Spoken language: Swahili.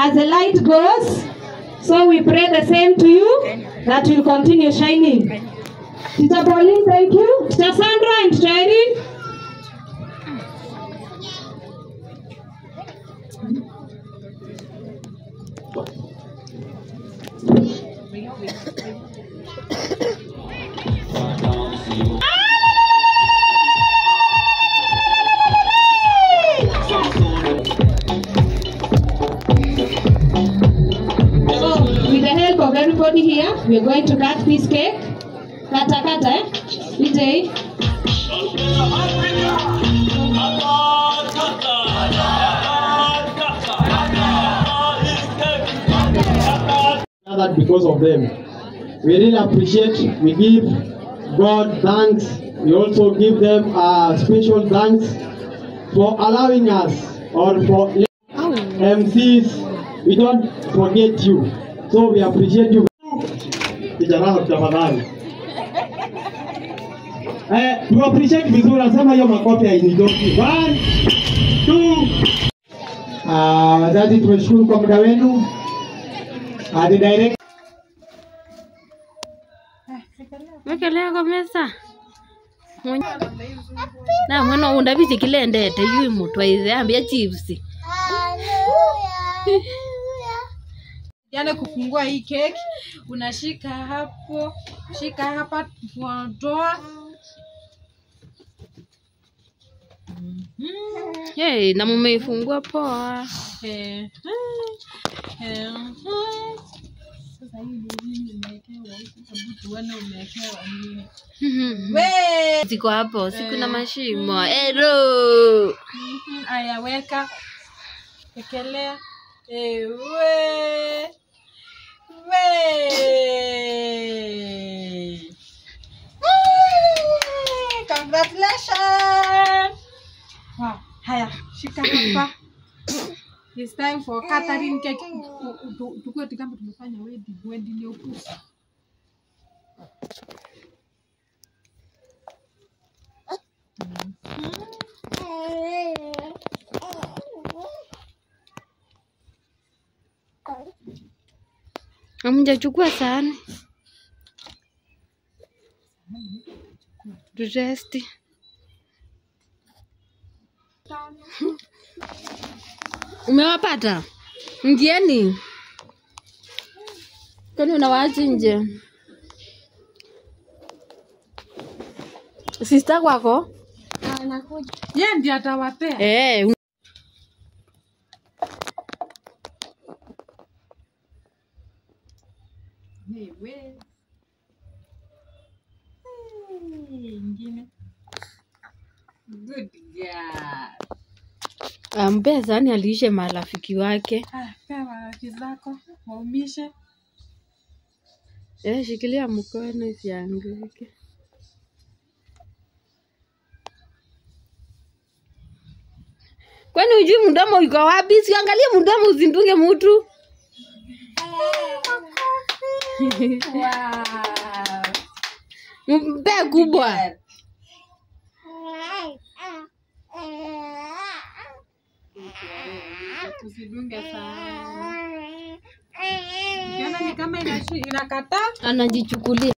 As the light goes, so we pray the same to you, that will continue shining. Tita Pauline, thank you. Tita Sandra and Tita Irene. Of everybody here, we are going to cut this cake. Kata, eh? DJ. That because of them, we really appreciate. We give God thanks. We also give them special thanks for allowing us, or for MCs. We don't forget you. So we appreciate you. Kijana tafadhali. Tu appreciate vizuri, nasema hiyo makofi hainitoki. 1 2. Wazazi tumeshukuru kwa muda wenu. Hadi direct. Wekelea kwa meza. Na mwana undabizi kilendete yu mutwa ize ambia chips. Yale kufungua hii keki, unashika hapo, shika hapa, tuondoa. Hey, na mumeifungua poa. Sasa hii nini umewekewa huko, sababu tuone umewekewa nini. We, ziko hapo, siku na mashimo. Ero. Aya, weka. Wekelea. Congratulations! Wow, haya, shika hapa. It's time for catering cake. Tukue kama tumefanya wedding ni upusi. Hamjachukua sahani. Resti. Umewapata? Ndieni. Kwani unawaacha nje? Sister kwako? Anakuja. Yeye ndiye atawapea. Ingine. Good girl. Ambe zani alishe marafiki wake. Pea marafiki zako, waumishe. Shikilia mkono isianguke. Kwani hujui mdomo uko wapi? Siangalie mdomo uzindunge mtu. Wow. Mpe kubwa. Usidunge sana. Ukiona ni kama inakataa, Anajichukulia.